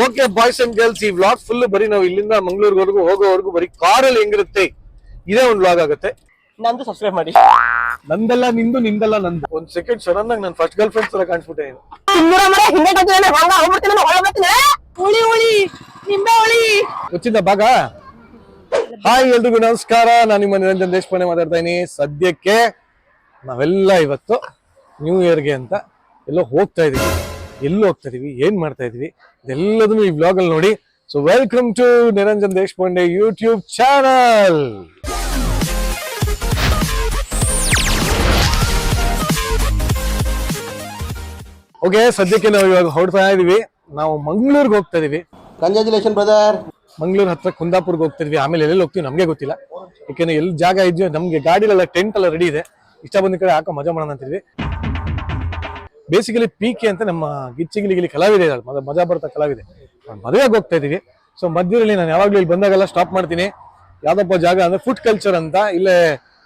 Okay boys and girls, ಈ vlog full ಬರೀ ನಾವು ಇಲ್ಲಿಂದ ಮಂಗಳೂರ್ವರೆಗೂ ಹೋಗೋವರೆಗೂ ಬರೀ ಕಾರಲ್ಲಿ ಹೆಂಗಿರುತ್ತೆ ಇದೇ ಒಂದು ವ್ಲಾಗ್ ಆಗುತ್ತೆ. ನಂದು ಸಬ್ಸ್ಕ್ರೈಬ್ ಮಾಡಿ. ನಂದೆಲ್ಲ ನಿಂದು, ನಿಂದೆಲ್ಲ ನಂದು. ಒಂದ್ ಸೆಕೆಂಡ್ ಸಡನ್ ಆಗಿ ನಾನು ಫಸ್ಟ್ ಗರ್ಲ್ ಫ್ರೆಂಡ್ಸ್ ತರ ಕಾಣಿಸ್ಬಿಟ್ಟೆ. ಗೊತ್ತಿದ್ದ ಭಾಗ. ಹಾಯ್ ಎಲ್ರಿಗೂ ನಮಸ್ಕಾರ, ನಾನು ನಿಮ್ಮ ನಿರಂಜನ್ ದೇಶಪಾಂಡೆ ಮಾತಾಡ್ತಾ ಇದೀನಿ. ಸದ್ಯಕ್ಕೆ ನಾವೆಲ್ಲ ಇವತ್ತು ನ್ಯೂ ಇಯರ್ಗೆ ಅಂತ ಎಲ್ಲೋ ಹೋಗ್ತಾ ಇದೀವಿ. ಎಲ್ಲಿ ಹೋಗ್ತಾ ಇದೀವಿ, ಏನ್ ಮಾಡ್ತಾ ಇದೀವಿ, ಇದೆಲ್ಲದನ್ನು ಈ ವ್ಲಾಗ್ ಅಲ್ಲಿ ನೋಡಿ. So welcome to Niranjan Deshpande YouTube channel. Okay, ಸದ್ಯಕ್ಕೆ ನಾವು ಇವಾಗ ಹೊರಡ್ತಾ ಇದೀವಿ. ನಾವು ಮಂಗಳೂರಿಗೆ ಹೋಗ್ತಾ ಇದೀವಿ. Congratulation brother. ಮಂಗಳೂರು ಹತ್ರ ಕುಂದಾಪುರ್ಗೆ ಹೋಗ್ತಾ ಇದೀವಿ. ಆಮೇಲೆ ಎಲ್ಲಿ ಹೋಗ್ತೀವಿ ನಮ್ಗೆ ಗೊತ್ತಿಲ್ಲ, ಯಾಕೆಂದ್ರೆ ಎಲ್ಲಿ ಜಾಗ ಇದೆಯೋ ನಮ್ಗೆ ಗಾಡಿಲೆಲ್ಲ ಟೆಂಟ್ ಎಲ್ಲ ರೆಡಿ ಇದೆ. ಇಷ್ಟ ಬಂದ ಕಡೆ ಹಾಕೋ ಮಜಾ ಮಾಡೋಣ ಅಂತಿದ್ವಿ. ಬೇಸಿಕಲಿ ಪೀಕೆ ಅಂತ ನಮ್ಮ ಗಿಚ್ಚಿಗಿಲಿಗಿಲಿ ಕಲಾವಿದೆ ಇದ್ದಾಳೆ, ಮಜಾ ಬರ್ತಾ ಕಲಾವಿದೆ. ಮದುವೆಗೆ ಹೋಗ್ತಾ ಇದೀವಿ. ಸೊ ಮಧ್ಯದಲ್ಲಿ ನಾನು ಯಾವಾಗ್ಲೂ ಇಲ್ಲಿ ಬಂದಾಗೆಲ್ಲ ಸ್ಟಾಪ್ ಮಾಡ್ತೀನಿ. ಯಾವ್ದಪ್ಪ ಜಾಗ ಅಂದ್ರೆ ಫುಡ್ ಕಲ್ಚರ್ ಅಂತ, ಇಲ್ಲೇ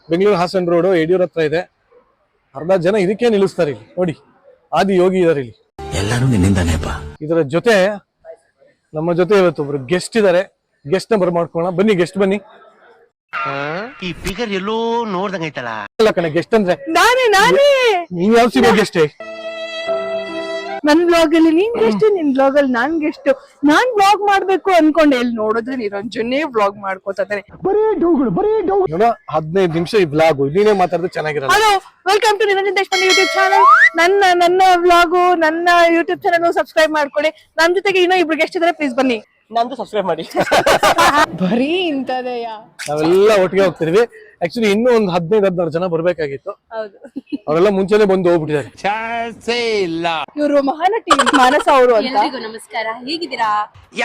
ಬೆಂಗಳೂರು ಹಾಸನ್ ರೋಡ್ ಯಡಿಯೂರ್ ಹತ್ರ ಇದೆ. ಅರ್ಧ ಜನ ಇದಕ್ಕೆ ನಿಲ್ಲಿಸ್ತಾರೆ. ಇಲ್ಲಿ ನೋಡಿ, ಆದಿ ಯೋಗಿ ಇದಾರೆ ಇಲ್ಲಿ. ಎಲ್ಲರೂ ನಿನ್ನಿಂದಾನೇಪ್ಪ. ಇದರ ಜೊತೆ ನಮ್ಮ ಜೊತೆ ಇವತ್ತು ಒಬ್ರು ಗೆಸ್ಟ್ ಇದಾರೆ. ಗೆಸ್ಟ್ ನ ಬರ್ಮಾಡ್ಕೊಳ್ಳೋಣ ಬನ್ನಿ. ಗೆಸ್ಟ್ ಬನ್ನಿ. ಈ ಫಿಗರ್ ಎಲ್ಲೋ ನೋಡ್ದಂಗೈತಲ್ಲ. ಅಲ್ಲ ಕಣೆ, ಗೆಸ್ಟ್ ಅಂದ್ರೆ ನಾನೇ ನೀವ್ ಯಾವ ಸಿಗೋ ಗೆಸ್ಟ್? ನನ್ ಬ್ಲಾಗ್ ಅಲ್ಲಿ ನೀನ್ ಗೆಸ್ಟ್, ನಿನ್ ಬ್ಲಾಗ್ ಅಲ್ಲಿ ನಾನ್ ಗೆಸ್ಟ್. ನಾನ್ ಬ್ಲಾಗ್ ಮಾಡ್ಬೇಕು ಅನ್ಕೊಂಡೆ, ಎಲ್ಲಿ ನೋಡಿದ್ರೆ ನಿರಂಜನೇ ಬ್ಲಾಗ್ ಮಾಡ್ಕೋತಾರೆ. ನೋಡ, 15 ನಿಮಿಷ ಈ ಬ್ಲಾಗ್ ನೀನೇ ಮಾತಾಡಿದ್ರೆ ಚೆನ್ನಾಗಿರಲ್ಲ. Hello, welcome to Niranjan Deshpande YouTube channel. ನನ್ನ ಬ್ಲಾಗು, ನನ್ನ ಯೂಟ್ಯೂಬ್ ಚಾನಲ್ ಸಬ್ಸ್ಕ್ರೈಬ್ ಮಾಡ್ಕೊಳ್ಳಿ. ನನ್ ಜೊತೆಗೆ ಇನ್ನೂ ಇಬ್ರು ಗೆಸ್ಟ್ ಇದಾರೆ, ಪ್ಲೀಸ್ ಬನ್ನಿ. ನಂದು ಸಬ್ಸ್ಕ್ರೈಬ್ ಮಾಡಿ. ಬರೀ ಇಂತದೆಯ. ನಾವೆಲ್ಲ ಒಟ್ಟಿಗೆ ಹೋಗ್ತಿದ್ವಿ. ಆಕ್ಚುಲಿ ಇನ್ನೂ ಒಂದು 15-16 ಜನ ಬರ್ಬೇಕಾಗಿತ್ತು. ಹೌದು, ಅವರೆಲ್ಲ ಮುಂಚೆನೆ ಬಂದು ಹೋಗ್ಬಿಟ್ಟಿದ್ದಾರೆ. ಇವರು ಮಹಾನಟಿ ಮಾನಸ ಅವರು ಅಂತ. ಎಲ್ರಿಗೂ ನಮಸ್ಕಾರ, ಹೇಗಿದ್ದೀರಾ?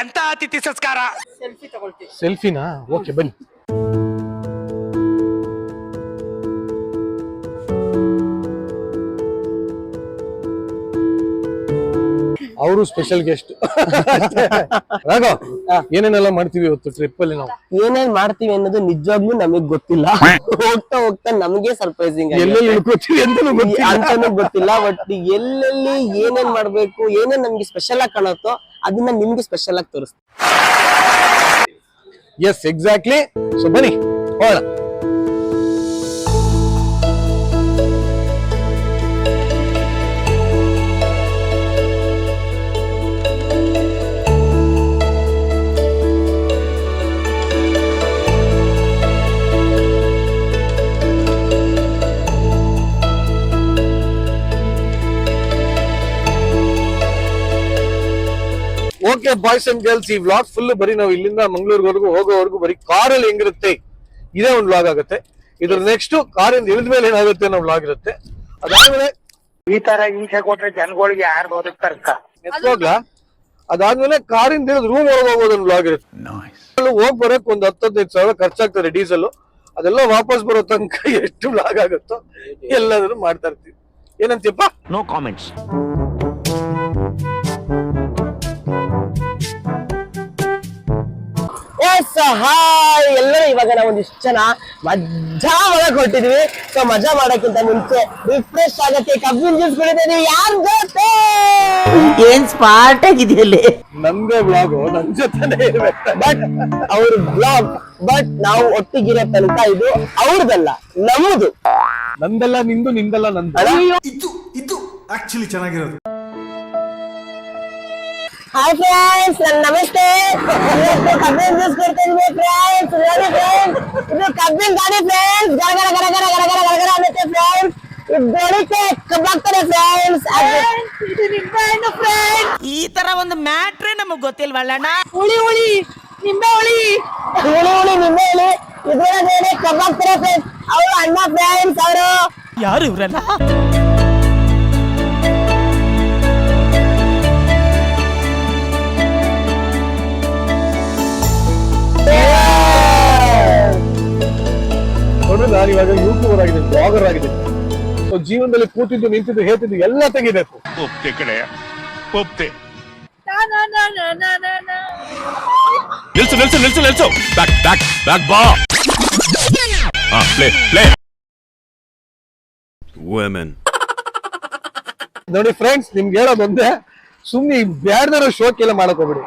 ಎಂತ ಅತಿಥಿ ಸಂಸ್ಕಾರ. ಸೆಲ್ಫಿ ತಗೊಳ್ತೀವಿ. ಸೆಲ್ಫಿನಾ? ಓಕೆ ಬನ್ನಿ. ಅವರು ಸ್ಪೆಷಲ್ ಗೆಸ್ಟ್. ರಾಘವ್, ಏನೇನೆಲ್ಲ ಮಾಡ್ತೀವಿ ಇವತ್ತು ಟ್ರಿಪ್ ಅಲ್ಲಿ ನಾವು? ಏನೇನ್ ಮಾಡ್ತೀವಿ ಅನ್ನೋದು ನಿಜವಾಗ್ಲೂ ನಮಗ್ ಗೊತ್ತಿಲ್ಲ. ಹೋಗ್ತಾ ಹೋಗ್ತಾ ನಮ್ಗೆ ಸರ್ಪ್ರೈಸಿಂಗ್ ಎಲ್ಲೆಲ್ಲಿ ಇಳ್ಕೊತೀವಿ ಅಂತಾನು ಅಂತಾನು ಗೊತ್ತಿಲ್ಲ. ಬಟ್ ಎಲ್ಲೆಲ್ಲಿ ಏನೇನ್ ಮಾಡ್ಬೇಕು, ಏನೇನ್ ನಮ್ಗೆ ಸ್ಪೆಷಲ್ ಆಗಿ ಕಾಣುತ್ತೋ ಅದನ್ನ ನಿಮ್ಗೆ ಸ್ಪೆಷಲ್ ಆಗಿ ತೋರಿಸ್ತೀವಿ. S, exactly. ಸೊ ಬನ್ನಿ ಹೋಗೋಣ. ಓಕೆ ಬಾಯ್ಸ್ ಅಂಡ್ ಗರ್ಲ್ಸ್, ಈ ವ್ಲಾಗ್ ಫುಲ್ ಬರೀ ನಾವು ಇಲ್ಲಿಂದ ಮಂಗಳೂರ್ವರೆಗೂ ಹೋಗೋವರೆಗೂ ಬರೀ ಕಾರಲ್ಲಿ ಹೆಂಗಿರುತ್ತೆ ಇದೇ ಒಂದು ವ್ಲಾಗ್ ಆಗುತ್ತೆ. ಇದ್ರ ನೆಕ್ಸ್ಟ್ ಕಾರಿಂದ ಇಳಿದ ಮೇಲೆ ಏನಾಗುತ್ತೆ ಅನ್ನೋ ವ್ಲಾಗ್ ಇರುತ್ತೆ. ಅದಾದ್ಮೇಲೆ ಈ ತರ ಈಚೆ ಕೊಟ್ರೆ ಜನಗಳಿಗೆ ಯಾರು ಬದುಕ್ತಾರ ಎತ್ಕೋಗ್ಲಾ, ಅದಾದ್ಮೇಲೆ ಕಾರಿಂದ ಇಳಿದ್ ರೂಮ್ ಒಳಗೆ ಹೋಗೋದನ್ನ ವ್ಲಾಗ್ ಇರುತ್ತೆ. ಹೋಗ್ ಬರಕ್ ಒಂದು 10-15 ಸಾವಿರ ಖರ್ಚಾಗ್ತದೆ ಡೀಸೆಲ್. ಅದೆಲ್ಲ ವಾಪಸ್ ಬರೋ ತನಕ ಎಷ್ಟು ವ್ಲಾಗ್ ಆಗುತ್ತೋ ಎಲ್ಲಾದ್ರೂ ಮಾಡ್ತಾ ಇರ್ತೀವಿ. ಏನಂತೀಯಪ್ಪ? No comments. ಹಾಯ್ ಎಲ್ಲರೂ, ಇವಾಗ ನಾವು ಒಂದಿಷ್ಟು ಜನ ಮಜಾ ಮಾಡಕ್ ಹೊರಟಿದ್ವಿ. ಸೊ ಮಜಾ ಮಾಡಕ್ಕಿಂತ ಮುಂಚೆ ರಿಫ್ರೆಶ್ ಆಗಕ್ಕೆ ಕಬ್ಬಿನ ಜ್ಯೂಸ್ ಕುಡಿತೀವಿ. ಯಾರ ಜೊತೆ ಏನ್ ಸ್ಪಾಟ್ ಆಗಿದೆಯಲ್ಲಿ ನಮ್ದೇ ವ್ಲಾಗು ನನ್ ಜೊತೆನೆ ಇರ್ಬೇಕು. ಬಟ್ ಅವ್ರ ಬ್ಲಾಗ್, ಬಟ್ ನಾವು ಒಟ್ಟಿಗಿರೋ ತನಕ ಇದು ಅವ್ರದಲ್ಲ, ನಮ್ಮದು. ನಂದೆಲ್ಲ ನಿಂದು, ನಿಂದೆಲ್ಲ ನಂದು. ಇದು ಆಕ್ಚುಲಿ ಚೆನ್ನಾಗಿರೋದು. ಹಾಯ್ ಫ್ರೆಂಡ್ಸ್, ನಮಸ್ತೆ. ಇವತ್ತು ಕಬ್ಬಿನ ಜ್ಯೂಸ್ ಕೊಡ್ತಿದ್ವಿ ಫ್ರೆಂಡ್ಸ್. ನೋಡಿ ಫ್ರೆಂಡ್ಸ್, ಇದು ಕಬ್ಬಿನ ಗಾಡಿ ಫ್ರೆಂಡ್ಸ್. ಗರಗರ ಗರಗರ ಗರಗರ ಗರಗರ ಅನ್ನುತ್ತೆ ಫ್ರೆಂಡ್ಸ್. ಇದು ಗೋಳಿಕೆ ಕಬ್ಬಾಗ್ತಾರೆ ಫ್ರೆಂಡ್ಸ್. ಇದು ನಿಂಬೆ ಹಣ್ಣು ಫ್ರೆಂಡ್ಸ್. ಈ ತರ ಒಂದು ಮ್ಯಾಟ್ರೇ ನಮಗ್ ಗೊತ್ತಿಲ್ವಲ್ಲಣ್ಣ. ಹುಳಿ ನಿಂಬೆ ಹುಳಿ ನಿಂಬೆ ಹುಳಿ ಇದ್ರೊಳಗಡೆ ಕಬ್ಬಾಗ್ತಾರೆ ಫ್ರೆಂಡ್ಸ್. ಅವರು ಅಣ್ಣ ಫ್ರೆಂಡ್ಸ್. ಅವರು ಯಾರು ಇವ್ರಲ್ಲ? ನೋಡ್ರಿ, ನಾನು ಇವಾಗ ಯೂಟ್ಯೂಬರ್ ಆಗಿದ್ದೀನಿ, ಬ್ಲಾಗರ್ ಆಗಿದ್ದೀನಿ. ಸೊ ಜೀವನದಲ್ಲಿ ಕೂತಿದ್ದು, ನಿಂತಿದ್ದು, ಹೇತಿದ್ದು ಎಲ್ಲ ತೆಗಿಬೇಕು. ಒಪ್ತೆ ಕಡೆ ಒಪ್ತೆ. ನಿಲ್ಸು ನಿಲ್ಸು ನಿಲ್ಸು ನಿಲ್ಸು. ಬ್ಯಾಕ್ ಬ್ಯಾಕ್ ಬ್ಯಾಕ್ ಬಾ. Play play. ವುಮೆನ್. ನೋಡಿ ಫ್ರೆಂಡ್ಸ್, ನಿಮ್ಗೆ ಹೇಳೋದೊಂದೇ, ಸುಮ್ನೆ ಬ್ಯಾಡ್ದಾರ ಶೋಕ್ ಎಲ್ಲ ಮಾಡಕ್ ಹೋಗ್ಬಿಡಿ.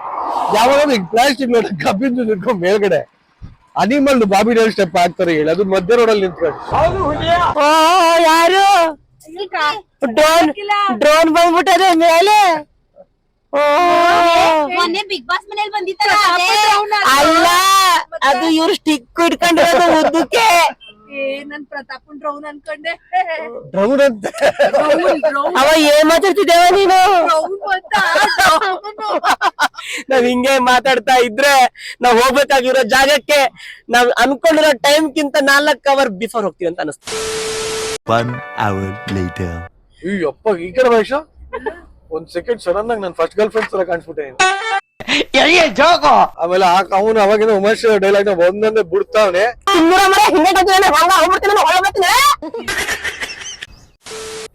ಯಾವಾಗ ಈಗ ಪ್ಲಾಸ್ಟಿಕ್ ಲೋಟ ಕಬ್ಬಿನ ನಿಂತ್ಕೊಂಡ್ ಮೇಲ್ಗಡೆ ಅನಿಮಲ್ ಬಾಬಿ ಡೇಲ್ ಸ್ಟೆಪ್ ಹಾಕ್ತಾರೆ ಹೇಳಿ, ಅದು ಮಧ್ಯ ರೋಡಲ್ಲಿ ನಿಂತ್ಕೊಂಡು. ಓ ಯಾರು ಡ್ರೋನ್ ಬಂದ್ಬಿಟ್ಟದೆ ಮೇಲೆ. ಓ ಮೊನ್ನೆ ಬಿಗ್ ಬಾಸ್ ಮನೇಲಿ ಬಂದಿತ್ತಲ್ಲ ಅಲ್ಲ, ಅದು ಇವ್ರು ಸ್ಟಿಕ್ ಇಟ್ಕೊಂಡಿರೋದು ಉದ್ದಕ್ಕೆ. ನನ್ ಪ್ರತಾಪನ್ ಡ್ರೌನ್ ಅನ್ಕೊಂಡೆ. ಡ್ರೌನ್ ಅಂತ ಅವ ಏನ್ ಮಾತಾಡ್ತಿದ್ದೇವ ನೀನು? ನಾವ್ ಹಿಂಗೆ ಮಾತಾಡ್ತಾ ಇದ್ರೆ ನಾವ್ ಹೋಗ್ಬೇಕಾಗಿರೋ ಜಾಗಕ್ಕೆ ನಾವ್ ಅನ್ಕೊಂಡಿರೋ ಟೈಮ್ಗಿಂತ 4 ಅವರ್ ಬಿಫೋರ್ ಹೋಗ್ತೀವಿ ಅಂತ ಅನಿಸ್ತು. 1 hour later. ಅಯ್ಯಪ್ಪ ಈ ಕಡೆ ವಯಸ್ಸು ಒಂದ್ ಸೆಕೆಂಡ್ ಸಡನ್ ಆಗಿ ನಾನು ಫಸ್ಟ್ ಗರ್ಲ್ ಫ್ರೆಂಡ್ಸ್ ತರ ಕಾಣಿಸ್ಬಿಟ್ಟೆ. ಆಮೇಲೆ ಅವನು ಅವಾಗಿನ ಉಮೇಶ್ ಡೈಲಾಗ್ ನ ಒಂದೊಂದೇ ಬಿಡ್ತಾವನೆ.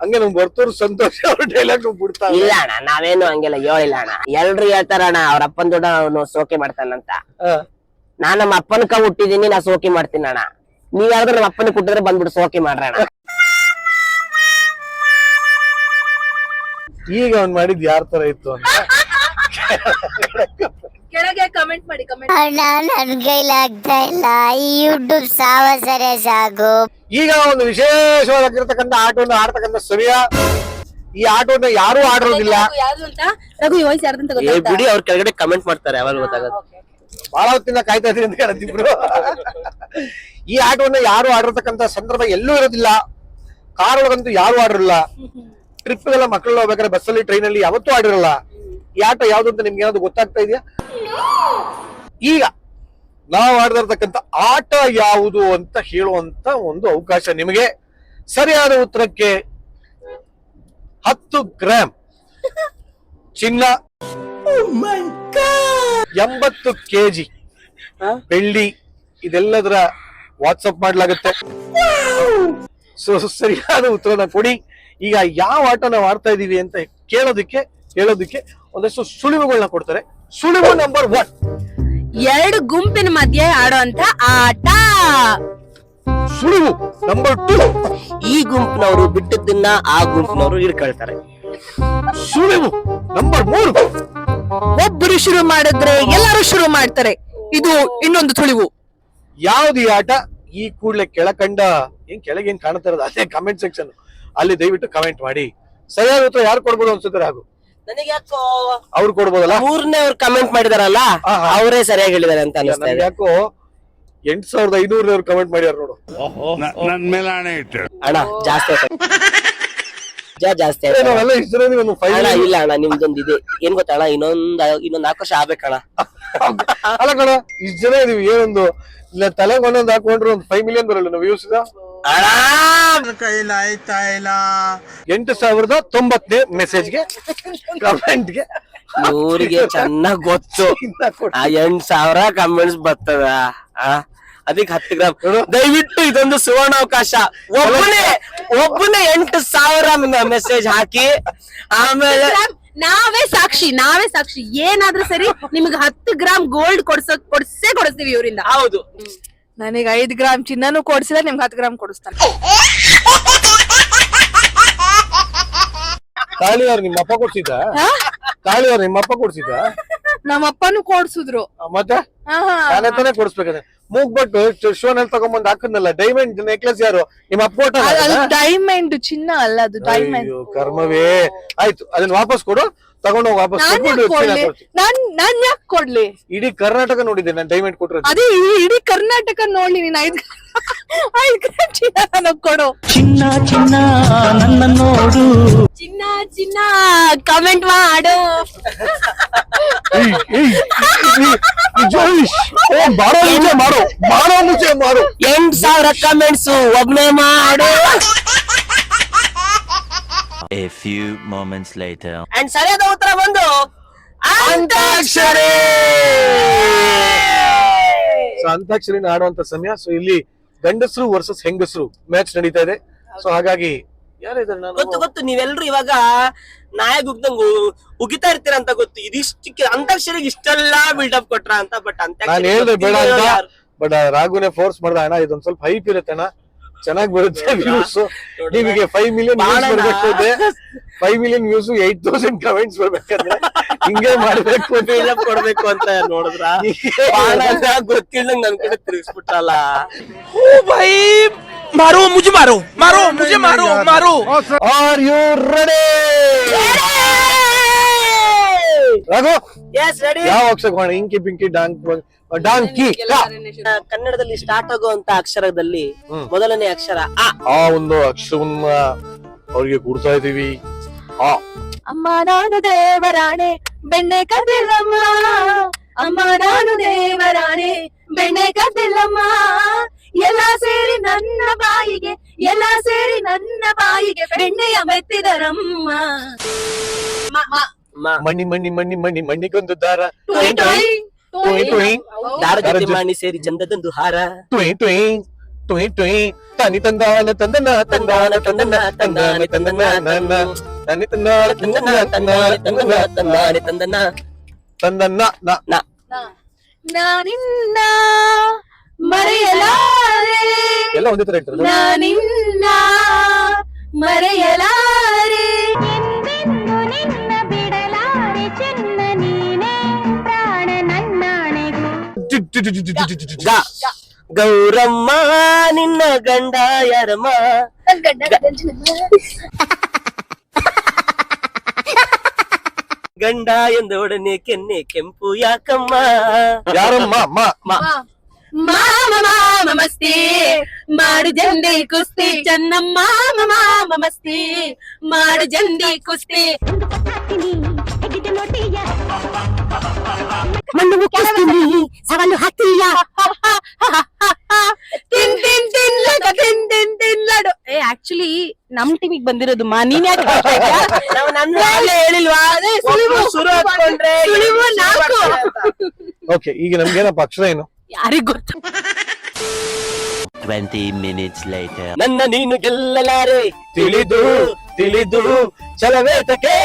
ಹಂಗೆ ನಮ್ಗೆ ಬರ್ತವ್ರು ಸಂತೋಷ ಅವ್ರ ಡೈಲಾಗ್ ಬಿಡ್ತಾವ. ಇಲ್ಲ ಅಣ್ಣ, ನಾವೇನು ಹಂಗೆಲ್ಲ ಹೇಳಿಲ್ಲ ಅಣ್ಣ. ಎಲ್ರು ಹೇಳ್ತಾರಣ್ಣ ಅವ್ರ ಅಪ್ಪನ ದುಡ್ಡ ಅವನು ಸೋಕೆ ಮಾಡ್ತಾನಂತ. ನಾನ್ ನಮ್ಮ ಅಪ್ಪನ ಕ ಹುಟ್ಟಿದೀನಿ, ನಾ ಸೋಕೆ ಮಾಡ್ತೀನಿ ಅಣ್ಣ. ನೀವ್ ಯಾವ್ದಾದ್ರು ನಮ್ಮ ಅಪ್ಪನ ಕೊಟ್ಟಿದ್ರೆ ಬಂದ್ಬಿಟ್ಟು ಸೋಕೆ ಮಾಡ್ರಣ್ಣ. ಈಗ ಅವ್ನ್ ಮಾಡಿದ್ ಯಾರ ತರ ಇತ್ತು ಅಂತ ಕೆಳಗೆ ಕಮೆಂಟ್ ಮಾಡಿ. ಅಣ್ಣ ನನ್ ಕೈಲಾಗ್ತಾ ಇಲ್ಲ, ಈ ಯೂಟ್ಯೂಬ್ ಸಾವಸರೆ ಸಾಕು. ಈಗ ಒಂದು ವಿಶೇಷವಾಗಿರ್ತಕ್ಕಂಥ ಆಟವನ್ನು ಆಡ್ತಕ್ಕಂಥ ಸರಿಯಾ. ಈ ಆಟವನ್ನು ಯಾರು ಆಡಿರೋದಿಲ್ಲ. ಯಾವ್ದು ಅಂತ ರಘು ವಾಯ್ಸ್ ಯಾರ್ದಂತ ಬಿಡಿ, ಅವ್ರ ಕೆಳಗಡೆ ಕಮೆಂಟ್ ಮಾಡ್ತಾರೆ, ಅವಾಗ ಗೊತ್ತಾಗದು. ಬಹಳ ಹೊತ್ತಿಂದ ಕಾಯ್ತಾ ಇದ್ದೀನಿ ಅಂತ ಹೇಳ್ತಿಬ್ರು. ಈ ಆಟವನ್ನು ಯಾರು ಆಡಿರ್ತಕ್ಕಂಥ ಸಂದರ್ಭ ಎಲ್ಲೂ ಇರೋದಿಲ್ಲ. ಕಾರ್ ಒಳಗಂತೂ ಯಾರು ಆಡಿರಲ್ಲ. ಟ್ರಿಪ್ಗೆಲ್ಲ ಮಕ್ಕಳು ಹೋಗ್ಬೇಕಾದ್ರೆ ಬಸ್ಸಲ್ಲಿ ಟ್ರೈನ್ ಅಲ್ಲಿ ಯಾವತ್ತೂ ಆಡಿರಲ್ಲ. ಈ ಆಟ ಯಾವ್ದು ಅಂತ ನಿಮ್ಗೆ ಏನಾದ್ರು ಗೊತ್ತಾಗ್ತಾ ಇದೆಯಾ? ಈಗ ನಾವು ಆಡಿದಿರ್ತಕ್ಕಂಥ ಆಟ ಯಾವುದು ಅಂತ ಹೇಳುವಂತ ಒಂದು ಅವಕಾಶ ನಿಮಗೆ. ಸರಿಯಾದ ಉತ್ತರಕ್ಕೆ 10 ಗ್ರಾಮ್ ಚಿನ್ನ, 80 ಕೆಜಿ ಬೆಳ್ಳಿ ಇದೆಲ್ಲದರ ವಾಟ್ಸಪ್ ಮಾಡ್ಲಾಗುತ್ತೆ. ಸೊ ಸರಿಯಾದ ಉತ್ತರನ ಕೊಡಿ. ಈಗ ಯಾವ ಆಟ ನಾವು ಆಡ್ತಾ ಇದೀವಿ ಅಂತ ಹೇಳೋದಕ್ಕೆ ಒಂದಷ್ಟು ಸುಳಿವುಗಳನ್ನ ಕೊಡ್ತಾರೆ. ಸುಳಿವು ನಂಬರ್ 1, 2 ಗುಂಪಿನ ಮಧ್ಯೆ ಆಡುವಂತ ಆಟ. ಸುಳಿವು ನಂಬರ್ 2, ಈ ಗುಂಪಿನವರು ಬಿಟ್ಟದ್ದನ್ನ ಆ ಗುಂಪಿನವರು ಹಿಡ್ಕೊಳ್ತಾರೆ. ಸುಳಿವು ನಂಬರ್ 3, ಒಬ್ಬರು ಶುರು ಮಾಡಿದ್ರೆ ಎಲ್ಲರೂ ಶುರು ಮಾಡ್ತಾರೆ. ಇದು ಇನ್ನೊಂದು ಸುಳಿವು. ಯಾವ್ದು ಈ ಆಟ? ಈ ಕೂಡಲೇ ಕೆಳಕಂಡ ಕೆಳಗೆ ಏನ್ ಕಾಣ್ತಾ ಇರೋದು ಅದೇ ಕಮೆಂಟ್ ಸೆಕ್ಷನ್ ಅಲ್ಲಿ ದಯವಿಟ್ಟು ಕಮೆಂಟ್ ಮಾಡಿ. ಸರಿಯಾದ ಉತ್ತರ ಯಾರು ಕೊಡ್ಬೋದು ಅನ್ಸುತ್ತೆ? ರಾಘು ನನಗೆ ಯಾಕೋ ಅವ್ರು ಕೊಡ್ಬೋದಲ್ಲ. 3ನೇ ಅವ್ರು ಕಮೆಂಟ್ ಮಾಡಿದಾರಲ್ಲ, ಅವರೇ ಸರಿಯಾಗಿ ಹೇಳಿದಾರೆ ಅಂತ ಅನಿಸ್ತಾ ಇದೆ. ಯಾಕೋ 8500 ಕಮೆಂಟ್ ಮಾಡ್ಯಾರ ನೋಡು. ನನ್ ಮೇಲೆ ಆಣೆ ಇಟ್ಟು ಅಣ್ಣ ಜಾಸ್ತಿ ಜಾಸ್ತಿ ನಾವೆಲ್ಲ ಇಷ್ಟ ಜನ ಒಂದು ಅಣ್ಣ. ಇಲ್ಲ ಅಣ್ಣ, ನಿಮ್ದೊಂದು ಇದೆ ಏನ್ ಗೊತ್ತಣ್ಣ, ಇನ್ನೊಂದ್ ಆಕಾಶ ಆಗ್ಬೇಕಣ್ಣ. ಅಲ್ಲ ಕಣ, ಇಷ್ಟ ಜನ ಇದೀವಿ. ಏನೊಂದು ತಲೆಗೆ ಒಂದೊಂದು ಹಾಕೊಂಡ್ರೆ ಒಂದು 5 ಮಿಲಿಯನ್ ಬರಲ್ಲ ನಾವು ವ್ಯೂಸ್. ಕೈಲ ಆಯ್ತಾ ಇಲ್ಲ. 8090ನೇ ಮೆಸೇಜ್ಗೆ ಕಮೆಂಟ್ಗೆ ಇವ್ರಿಗೆ ಚೆನ್ನಾಗ್ ಗೊತ್ತು ಆ 8000 ಕಮೆಂಟ್ಸ್ ಬರ್ತದ. ಅದಕ್ಕೆ 10 ಗ್ರಾಮ್. ದಯವಿಟ್ಟು ಇದೊಂದು ಸುವರ್ಣಾವಕಾಶ. ಒಬ್ಬನೇ 8000 ಮೆಸೇಜ್ ಹಾಕಿ ಆಮೇಲೆ ನಾವೇ ಸಾಕ್ಷಿ ಏನಾದ್ರೂ ಸರಿ ನಿಮ್ಗೆ 10 ಗ್ರಾಮ್ ಗೋಲ್ಡ್ ಕೊಡಿಸ್ತೀವಿ ಇವರಿಂದ. ಹೌದು, ನನಗೆ 5 ಗ್ರಾಮ್ ಚಿನ್ನನು ಕೊಡ್ಸಿಲ್ಲ, ನಿಮ್ಗೆ 10 ಗ್ರಾಮ್ ಕೊಡಿಸ್ತಾನೆ. ತಾಳಿಯವ್ರು ನಿಮ್ಮ ಅಪ್ಪ ಕೊಡ್ಸಿದ್ದ? ತಾಳಿಯವ್ರು ನಿಮ್ಮ ಅಪ್ಪ ಕೊಡ್ಸಿದ್ದ? ನಮ್ಮ ಅಪ್ಪನು ಕೊಡ್ಸಿದ್ರು. ಮತ್ತೆ ನಾನೇ ತಾನೇ ಕೊಡಿಸ್ಬೇಕಾದ್ರೆ ಮೂಗ್ಬಟ್ಟು ಶೋನಲ್ಲಿ ತಗೊಂಡ್ಬಂದ್ ಹಾಕದ್ನಲ್ಲ ಡೈಮಂಡ್ ನೆಕ್ಲೆಸ್. ಯಾರು ನಿಮ್ಮ ಅಪ್ಪ ಕೊಟ್ಟ? ಡೈಮಂಡ್ ಚಿನ್ನ ಅಲ್ಲ, ಅದು ಡೈಮಂಡ್. ಕರ್ಮವೇ. ಆಯ್ತು, ಅದನ್ನ ವಾಪಸ್ ಕೊಡು, ತಗೊಂಡೋಗಿ ವಾಪಸ್ ನಾನ್ ಯಾಕೆ ಕೊಡ್ಲಿ? ಇಡೀ ಕರ್ನಾಟಕ ನೋಡಿದ್ದೆ ನಾನು ಡೈಮಂಡ್ ಕೊಟ್ಟಿರೋದು. ಅದೇ ಇಡೀ ಕರ್ನಾಟಕ ನೋಡ್ಲಿ. ನೀನ್ 5 ಗ್ರಾಮ್ ಚಿನ್ನ ನನಗ್ ಕೊಡು. ಚಿನ್ನ ನನ್ನ ನೋಡು. ಚಿನ್ನ ಕಮೆಂಟ್ ಮಾಡು. ಮಾಡೋ ಮುಂಚೆ ಮಾಡು. 8000 ಕಮೆಂಟ್ಸ್ ಒಬ್ನೇ ಮಾಡು. A few moments later. And ಸರಿಯಾದ ಉತ್ತರ ಬಂದು ಅಂತಾಕ್ಷರಿ. ಅಂತಾಕ್ಷರಿನ ಆಡುವಂತ ಸಮಯ. ಸೊ ಇಲ್ಲಿ ಗಂಡಸರು ವರ್ಸಸ್ ಹೆಂಗಸರು ಮ್ಯಾಚ್ ನಡೀತಾ ಇದೆ. ಸೊ ಹಾಗಾಗಿ ಗೊತ್ತು ನೀವೆಲ್ರು ಇವಾಗ ನಾಯಕ್ ಉಗ್ದಂಗ್ ಉಗಿತಾ ಇರ್ತೀರ ಅಂತ ಗೊತ್ತು. ಇದಿಷ್ಟು ಅಂತಾಕ್ಷರಿಗೆ ಇಷ್ಟೆಲ್ಲಾ ಬಿಲ್ಡಪ್ ಕೊಟ್ರ ಅಂತ. ಬಟ್ ನಾನು ಹೇಳ್ದೆ ಬೇಡ ಅಂತ, ಬಟ್ ರಾಘುನೇ ಫೋರ್ಸ್ ಮಾಡ್ದ. ಅಣ್ಣ ಇದೊಂದ್ ಸ್ವಲ್ಪ ಹೈಪ್ ಇರುತ್ತೆ ಅಣ್ಣ, ಚೆನ್ನಾಗಿ ಬರುತ್ತೆ ವ್ಯೂಸ್. ನಿಮಗೆ 5 ಮಿಲಿಯನ್ ವ್ಯೂಸ್ ಬರ್ಬೇಕು ಅಂದ್ರೆ 5 ಮಿಲಿಯನ್ ವ್ಯೂಸ್ 8,000 ಕಮೆಂಟ್ಸ್ ಬರ್ಬೇಕಂದ್ರೆ ಹಿಂಗೆ ಮಾಡ್ಬೇಕು ಅಂತ ಕೊಡ್ಬೇಕು ಅಂತ ನೋಡಿದ್ರ ಗೊತ್ತಿಲ್ಲಂಗ್ ನನ್ ಕಡೆ ತಿರುಗಿಸ್ಬಿಟ್ಟಲ್ಲ. मारो मुझे मारो मारो मुझे मारो मारो are you ready? Raghu yes ready. ಯಾವ ಅಕ್ಷರ ಇಂಕಿ ಪಿಂಕಿ ಡಾಂಕಿ ಕನ್ನಡದಲ್ಲಿ ಸ್ಟಾರ್ಟ್ ಆಗುವಂತ ಅಕ್ಷರದಲ್ಲಿ ಮೊದಲನೇ ಅಕ್ಷರ ಆ. ಆ ಒಂದು ಅಕ್ಷರವನ್ನ ಅವ್ರಿಗೆ ಕೊಡ್ತಾ ಇದೀವಿ. ಆ ಅಮ್ಮ ನಾನು ದೇವರಾಣೆ ಬೆಣ್ಣೆ ಕದಿಲ್ಲಮ್ಮ, ಅಮ್ಮ ನಾನು ದೇವರಾಣೆ ಬೆಣ್ಣೆ ಕದಿಲ್ಲಮ್ಮ, ಎಲ್ಲ ಸೇರಿ ನನ್ನ ಬಾಯಿಗೆ, ಎಲ್ಲ ಸೇರಿ ನನ್ನ ಬಾಯಿಗೆ ಬೆಣ್ಣೆಯ ಮೆತ್ತಿದರಮ್ಮ. ಮಣ್ಣಿ ಮಣ್ಣಿ ಮಣ್ಣಿ ಮಣ್ಣಿ ಮಣ್ಣಿಗೊಂದು ದಾರ ಟೊಯ್ ಟೊಯ್ ಟೊಯ್ ಟೊಯ್ ದಾರ ಜೊತೆ ಮಾಣಿ ಸೇರಿ ಚಂದದೊಂದು ಹಾರ. ಟೊಯ್ ಟೊಯ್ ಟೊಯ್ ಟೊಯ್ ತನಿ ತಂದಾನ ತಂದನ ತಂದಾನ ತಂದನ ತಂದಾನೆ ತಂದನ ನನ್ನ ತನಿ ತಂದಾನ ತಂದನ ತಂದಾನೆ ತಂದನ ತಂದಾನೆ ತಂದನ ತಂದನ ನ ನಾನಿನ್ನ ಮರೆಯಲಾರೆ, ಎಲ್ಲ ಒಂದೇ ತರ ಇರ್ತದೆ. ನಾನಿನ್ನ ಮರೆಯಲಾರೆ, ಎಂದೆಂದು ನಿನ್ನ ಬಿಡಲಾರೆ ಚೆನ್ನ ನೀನೇ ಪ್ರಾಣ ನನ್ನಾಣೆಗೂ. ಗೌರಮ್ಮ ನಿನ್ನ ಗಂಡ ಯಾರಮ್ಮ? ಗಂಡ ಎಂದೊಡನೆ ಕೆನ್ನೆ ಕೆಂಪು ಯಾಕಮ್ಮ? ಯಾರಮ್ಮ ಮಾಮ ಮಾಮ ಮಸ್ತಿ ಮಾಡು ಜಂದಿ ಕುಸ್ತಿ ಚೆನ್ನಮ್ಮ, ಮಾಮ ಮಸ್ತಿ ಮಾಡು ಜಂದಿ ಕುಸ್ತಿ. ಮಣ್ಣು ಮುಕ್ಕಿಸ್ತೀನಿ ಸವಾಲು ಹಾಕ್ತೀಯ. ತಿನ್ ತಿನ್ ತಿನ್ಲಡು ತಿನ್ ತಿನ್ ತಿನ್ಲಡು. ಆಕ್ಚುಲಿ ನಮ್ ಟಿವಿಗ್ ಬಂದಿರೋದು ಮಾ, ನೀನ್ ಯಾಕೆ ನಾವು ನನ್ನ ಹೇಳಿಲ್ವಾ? ಶುರು ಹಾಕೊಂಡ್ರೆ ಸುಳಿವು ನಾಲ್ಕು. ಓಕೆ, ಈಗ ನಮ್ಗೇನಪ್ಪ ಅಕ್ಷರ ಏನು? ಯಾರಿಗ್ ಗೊತ್ತು? 20 minutes later. ನನ್ನ ನೀನು ಗೆಲ್ಲಲಾರೆ ತಿಳಿದು ತಿಳಿದು ಛಲವೇತಕ್ಕೆ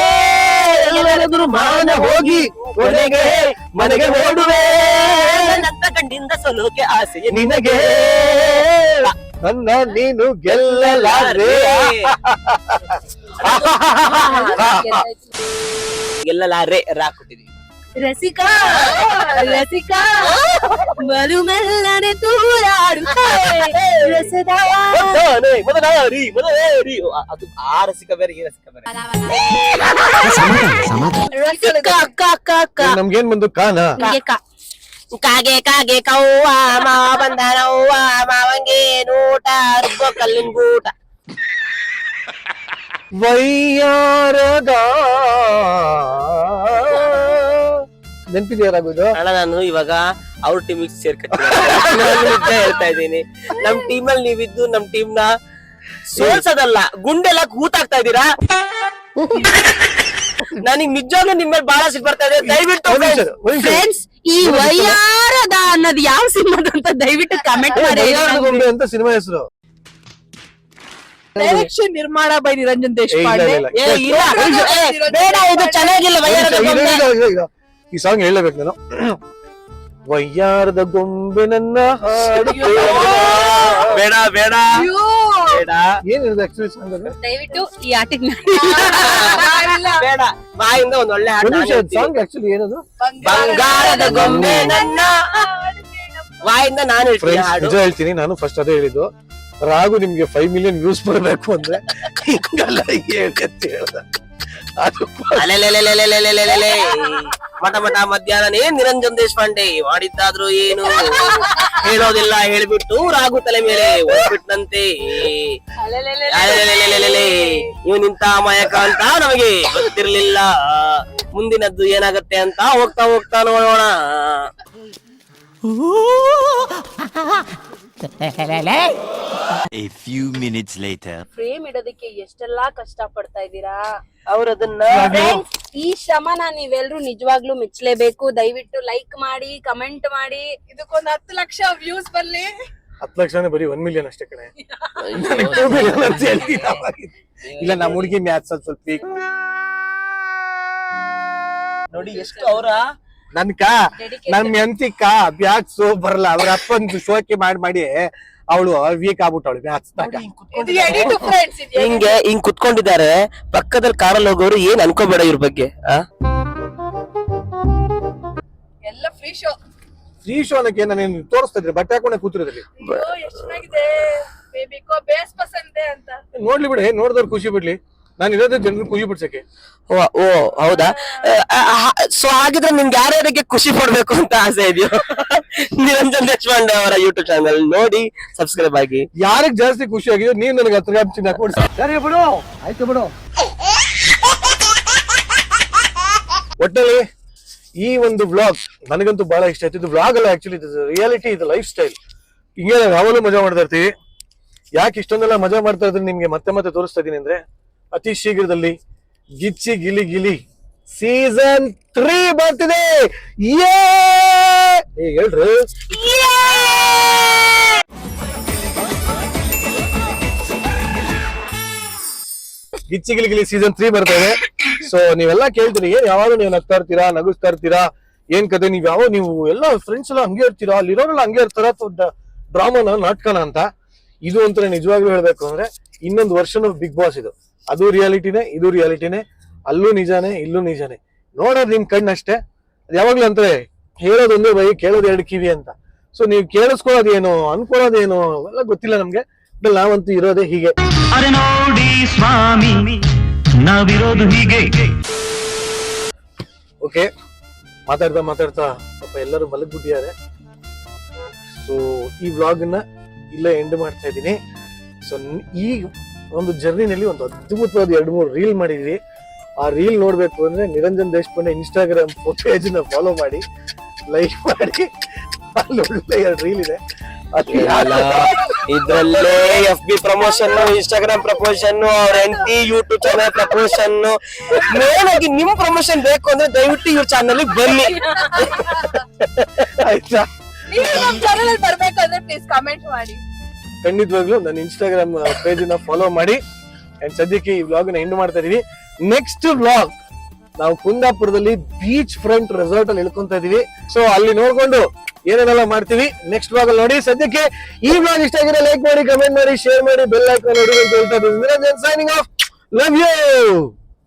ಎಲ್ಲರೆದುರು ಮಾನ ಹೋಗಿ ಕೊನೆಗೆ ಮನೆಗೆ ಓಡುವೆ. ನನ್ನ ಗಂಡಿಂದ ಸಲೋಕೆ ಆಸೆ ನಿನಗೆ ನನ್ನ ನೀನು ಗೆಲ್ಲಲಾರೆ. ಗೆಲ್ಲಲಾರೆ ರಾಕೊಟ್ಟಿದೀವಿ. ರಸಿಕಾ ರಸಿಕಾ ಬಲು ಮೆಲ್ಲನೆ ತೂರಾಡುತ್ತೆ ರಸದ ಮೊದಲಾರಿ ಮೊದಲೇರಿ. ಅದು ಆ ರಸಿಕ ಬೇರೆ ಈ ರಸಿಕ ಬೇರೆ. ರಸಿಕ ಅಕ್ಕ ಅಕ್ಕ ಅಕ್ಕ ನಮ್ಗೇನ್ ಬಂದು ಕಾನ? ಕಾಗೆ ಕಾಗೆ ಕವ್ವ ಮಾವ ಬಂದ ನವ್ವ ಮಾವಂಗೆ ನೋಟ ರುಬ್ಬ ಕಲ್ಲಿನ ಗೂಟ. ವೈಯಾರದ ನೆನ್ಪಿದ್ಯಾರಾಗೋದು? ಅಣ್ಣ ನಾನು ಇವಾಗ ಅವ್ರ ಟೀಮಿಗೆ ಹೇಳ್ತಾ ಇದ್ದೀನಿ. ನಮ್ ಟೀಮ್ ಅಲ್ಲಿ ನೀವಿದ್ದು ನಮ್ ಟೀಮ್ ನ ಸೋಲ್ಸೋದಲ್ಲ, ಗುಂಡೆಲ್ಲ ಕೂತಾಗ್ತಾ ಇದೀರಾ. ನನಗ್ ನಿಜವಾಗ್ಲೂ ನಿಮ್ಮ ಮೇಲೆ ಬಹಳ ಸಿಟ್ಟು ಬರ್ತಾ ಇದೆ. ದಯವಿಟ್ಟು ಫ್ರೆಂಡ್ಸ್, ಈ ವೈಯಾರದ ಅನ್ನೋದು ಯಾವ ಸಿನಿಮಾದ ಅಂತ ದಯವಿಟ್ಟು ಕಮೆಂಟ್ ಮಾಡಿ. ಗೊಂಬೆ ಅಂತ ಸಿನಿಮಾ ಹೆಸರು. ಡೈರೆಕ್ಷನ್ ನಿರ್ಮಾಣ ಬೈ ನಿರಂಜನ್ ದೇಶಪಾಂಡೆ. ಬೇಡ, ಇದು ಚೆನ್ನಾಗಿಲ್ಲ. ವೈಯಾರದ ಗೊಂಬೆ. ಈ ಸಾಂಗ್ ಹೇಳಬೇಕು ನಾನು. ವಯ್ಯಾರದ ಗೊಂಬೆ ನನ್ನ ಹಾಡು. ಬೇಡ ಬೇಡ ಬೇಡ. ಏನಿರೋದು ಆಕ್ಚುಲಿ ಸಾಂಗ್ ಅದು? ದಯವಿಟ್ಟು ಈ ಆಟಿಗೆ ಬೇಡ. ಬಾಯಿಂದ ಒಂದ್ ಒಳ್ಳೆ ಹಾಡು ಸಾಂಗ್ ಆಕ್ಚುಲಿ ಏನದು? ಬಂಗಾರದ ಗೊಂಬೆ ನನ್ನ ಬಾಯಿಂದ ನಾನು ಹೇಳ್ತೀನಿ ಹಾಡು. ನಿಜ ಹೇಳ್ತೀನಿ, ನಾನು ಫಸ್ಟ್ ಅದೇ ಹೇಳಿದ್ದು. ರಾಗು ನಿಮ್ಗೆ 5 ಮಿಲಿಯನ್ ವ್ಯೂಸ್ ಬರಬೇಕು ಅಂದ್ರೆ ಹೇಳ್ದ ಮಠ ಮಠ ಮಧ್ಯಾಹ್ನನೇ ನಿರಂಜನ್ ದೇಶಪಾಂಡೆ ಮಾಡಿದ್ದಾದ್ರು ಏನು ಹೇಳೋದಿಲ್ಲ ಹೇಳ್ಬಿಟ್ಟು ರಾಗು ತಲೆ ಮೇಲೆ ಹೋಗ್ಬಿಟ್ನಂತೆ. ಇವ್ ನಿಂತ ಅಮಾಯಕ ಅಂತ ನಮಗೆ ಗೊತ್ತಿರ್ಲಿಲ್ಲ. ಮುಂದಿನದ್ದು ಏನಾಗತ್ತೆ ಅಂತ ಹೋಗ್ತಾ ಹೋಗ್ತಾ ನೋಡೋಣ. A few minutes later. Frame ಇಡೋದಕ್ಕೆ ಎಷ್ಟೆಲ್ಲಾ ಕಷ್ಟ ಪಡ್ತಾ ಇದ್ದೀರಾ. ಅವ್ರದನ್ನ ಈ ಶ್ರಮನ ನೀವೆಲ್ರೂ ನಿಜವಾಗ್ಲೂ ಮೆಚ್ಚಲೇಬೇಕು. ದಯವಿಟ್ಟು ಲೈಕ್ ಮಾಡಿ, ಕಮೆಂಟ್ ಮಾಡಿ. ಇದಕ್ಕೊಂದು 10 ಲಕ್ಷ ವ್ಯೂಸ್ ಬರ್ಲಿ. 10 ಲಕ್ಷನೇ ಬರೀ 1 ಮಿಲಿಯನ್ ಅಷ್ಟೇ ಕಣೆ. ಇಲ್ಲ, ನಮ್ಮ ಹುಡುಗಿ ಮ್ಯಾಥ್ಸ್ ಅಲ್ಲಿ ಸ್ವಲ್ಪ ನೋಡಿ ಎಷ್ಟು ಅವರ ನನ್ ಹೆಂಡತಿಕ್ಕ ಬ್ಯಾಗ್ಸು ಬರಲ್ಲ. ಅವ್ರ ಅಪ್ಪನ್ ಶೋಕಿ ಮಾಡಿ ಅವಳು ವೀಕ್ ಆಗ್ಬಿಟ್ಟವಳು ಹಿಂಗ್ ಕುತ್ಕೊಂಡಿದ್ದಾರೆ ಪಕ್ಕದಲ್ಲಿ ಕಾರಲ್ಲಿ ಹೋಗೋರು ಏನ್ ಅನ್ಕೋಬೇಡ ಇವ್ರ ಬಗ್ಗೆ ಎಲ್ಲ ಫ್ರೀ ಶೋ. ಫ್ರೀ ಶೋ ಅನ್ನಕ್ಕೆ ನಾನೇನು ತೋರಿಸ್ತಾ ಇದ್ರಿ ಬಟ್ಟೆ ಹಾಕೊಂಡೆ ಕೂತಿರೋದ್ರಲ್ಲಿ ಎಷ್ಟು ಚೆನ್ನಾಗಿದೆ ಬೇಬಿ ಕೋ ಬೇಸ್ ಪಸಂದೆ ಅಂತ. ನೋಡ್ಲಿ ಬಿಡಿ, ನೋಡಿದವ್ರು ಖುಷಿ ಬಿಡ್ಲಿ. ನಾನು ಇರೋದೇ ಜನರು ಖುಷಿ ಪಡ್ಸಕ್ಕೆ. ಓ ಹೌದಾ? ಸೊ ಹಾಗಿದ್ರೆ ನಿಮ್ಗೆ ಯಾರ್ಯಾರಿಗೆ ಖುಷಿ ಪಡ್ಬೇಕು ಅಂತ ಆಸೆ ಇದೆಯೋ ನಿರಂಜನ್ ದೇಶಪಾಂಡೆ ಅವರ ಯೂಟ್ಯೂಬ್ ಚಾನಲ್ ನೋಡಿ ಸಬ್ಸ್ಕ್ರೈಬ್ ಆಗಿ. ಯಾರಿಗೆ ಜಾಸ್ತಿ ಖುಷಿ ಆಗಿದೆಯೋ ನೀವು ನನಗೆ 10 ಗ್ರಾಮ್ ಚಿನ್ನ ಕೊಡ್ಸಿ. ಸರಿ ಬಿಡು, ಆಯ್ತು ಬಿಡು. ಒಟ್ಟಲ್ಲಿ ಈ ಒಂದು ವ್ಲಾಗ್ ನನಗಂತೂ ಬಹಳ ಇಷ್ಟ ಆಯ್ತು. ಇದು ವ್ಲಾಗ್ ಅಲ್ಲ, ಆಕ್ಚುಲಿ ಇದು ರಿಯಾಲಿಟಿ, ಇದು ಲೈಫ್ ಸ್ಟೈಲ್. ಹಿಂಗೆ ಯಾವಾಗಲೂ ಮಜಾ ಮಾಡ್ತಾ ಇರ್ತೀವಿ. ಯಾಕೆ ಇಷ್ಟೊಂದೆಲ್ಲ ಮಜಾ ಮಾಡ್ತಾ ಇದ್ರೆ ನಿಮ್ಗೆ ಮತ್ತೆ ತೋರಿಸ್ತಾ ಇದೀನಿ ಅಂದ್ರೆ, ಅತಿ ಶೀಘ್ರದಲ್ಲಿ ಗಿಚ್ಚಿ ಗಿಲಿ ಗಿಲಿ ಸೀಸನ್ 3 ಬರ್ತಿದೆ. ಹೇಳ್ರಿ ಗಿಚ್ಚಿ ಗಿಲಿ ಗಿಲಿ ಸೀಸನ್ 3 ಬರ್ತಾ ಇದೆ. ಸೊ ನೀವೆಲ್ಲ ಕೇಳ್ತೀರಿ, ಏನ್ ಯಾವಾಗ ನೀವು ನಗ್ತಾ ಇರ್ತೀರಾ, ನಗಿಸ್ತಾ ಇರ್ತೀರಾ, ಏನ್ ಕತೆ, ನೀವು ಎಲ್ಲ ಫ್ರೆಂಡ್ಸ್ ಎಲ್ಲ ಹಂಗೆ ಇರ್ತೀರಾ, ಅಲ್ಲಿರೋರೆಲ್ಲ ಹಂಗೆ ಇರ್ತಾರ, ಡ್ರಾಮಾನ ನಾಟಕನ ಅಂತ. ಇದು ಒಂಥರ ನಿಜವಾಗ್ಲೂ ಹೇಳ್ಬೇಕು ಅಂದ್ರೆ ಇನ್ನೊಂದು ವರ್ಷನ್ ಆಫ್ ಬಿಗ್ ಬಾಸ್ ಇದು. ಅದು ರಿಯಾಲಿಟಿನೇ, ಇದು ರಿಯಾಲಿಟಿನೇ. ಅಲ್ಲೂ ನಿಜಾನೇ, ಇಲ್ಲೂ ನಿಜಾನೇ. ನೋಡೋದು ನಿಮ್ ಕಣ್ಣಷ್ಟೇ. ಅದು ಯಾವಾಗ್ಲೂ ಅಂತಾರೆ, ಹೇಳೋದೊಂದೇ ಬೈ, ಕೇಳೋದು 2 ಕಿವಿ ಅಂತ. ಸೊ ನೀವು ಕೇಳಿಸ್ಕೊಳ್ಳೋದೇನು, ಅನ್ಕೊಳ್ಳೋದೇನು ಎಲ್ಲ ಗೊತ್ತಿಲ್ಲ ನಮ್ಗೆ. ನಾವಂತೂ ಇರೋದೇ ಹೀಗೆ. ನೋಡಿ ಸ್ವಾಮಿ ನಾವಿರೋದು ಹೀಗೆ. ಓಕೆ, ಮಾತಾಡ್ತಾ ಪಾಪ ಎಲ್ಲರೂ ಮಲಗ್ಬಿಟ್ಟಿದ್ದಾರೆ. ಸೊ ಈ ವ್ಲಾಗ್ ನ ಇಲ್ಲೇ ಎಂಡ್ ಮಾಡ್ತಾ ಇದ್ದೀನಿ. ಸೊ ಈ ಒಂದು ಜರ್ನಿನಲ್ಲಿ ಒಂದು ಅದ್ಭುತವಾದ 2-3 ರೀಲ್ ಮಾಡಿದ್ವಿ. ಆ ರೀಲ್ ನೋಡ್ಬೇಕು ಅಂದ್ರೆ ನಿರಂಜನ್ ದೇಶಪಾಂಡೆ ಇನ್ಸ್ಟಾಗ್ರಾಮ್ ಪೇಜ್ ನ ಫಾಲೋ ಮಾಡಿ, ಲೈಕ್ ಮಾಡಿ. ಅಲ್ಲಿ ಒಳ್ಳೆ 2 ರೀಲ್ ಇದೆ. ಇದ್ರಲ್ಲೇ FB ಪ್ರಮೋಷನ್, ಇನ್ಸ್ಟಾಗ್ರಾಮ್ ಪ್ರಮೋಷನ್, ಅವ್ರ ಹೆಂಡತಿ ಯೂಟ್ಯೂಬ್ ಚಾನಲ್ ಪ್ರಮೋಷನ್. ಮೇನ್ ಆಗಿ ನಿಮ್ ಪ್ರಮೋಷನ್ ಬೇಕು ಅಂದ್ರೆ ದಯವಿಟ್ಟು ಇವ್ರ ಚಾನಲ್ ಬನ್ನಿ, ಆಯ್ತಾ? ನೀವು ನಮ್ಮ ಚಾನೆಲ್ ಅಲ್ಲಿ ಬರ್ಬೇಕಂದ್ರೆ ಪ್ಲೀಸ್ ಕಮೆಂಟ್ ಮಾಡಿ. ಖಂಡಿತವಾಗ್ಲೂ ನನ್ನ ಇನ್ಸ್ಟಾಗ್ರಾಮ್ ಪೇಜ್ ನ ಫಾಲೋ ಮಾಡಿ. ಅಂಡ್ ಸದ್ಯಕ್ಕೆ ಈ ವ್ಲಾಗ್ ನ ಎಂಡ್ ಮಾಡ್ತಾ ಇದೀವಿ. ನೆಕ್ಸ್ಟ್ ವ್ಲಾಗ್ ನಾವು ಕುಂದಾಪುರದಲ್ಲಿ ಬೀಚ್ ಫ್ರಂಟ್ ರೆಸಾರ್ಟ್ ಅಲ್ಲಿ ಇಳ್ಕೊಂತ ಇದೀವಿ. ಸೊ ಅಲ್ಲಿ ನೋಡ್ಕೊಂಡು ಏನೇನೆಲ್ಲ ಮಾಡ್ತೀವಿ ನೆಕ್ಸ್ಟ್ ವ್ಲಾಗ್ ಅಲ್ಲಿ ನೋಡಿ. ಸದ್ಯಕ್ಕೆ ಈ ವ್ಲಾಗ್ ಇಷ್ಟ ಆಗಿದೆ ಲೈಕ್ ಮಾಡಿ, ಕಮೆಂಟ್ ಮಾಡಿ, ಶೇರ್ ಮಾಡಿ, ಬೆಲ್ ಐಕಾನ್ ನೋಡಿ ಅಂತ ಹೇಳ್ತಾ ಇದ್ದೀನಿ. Niranjan signing off. Love you.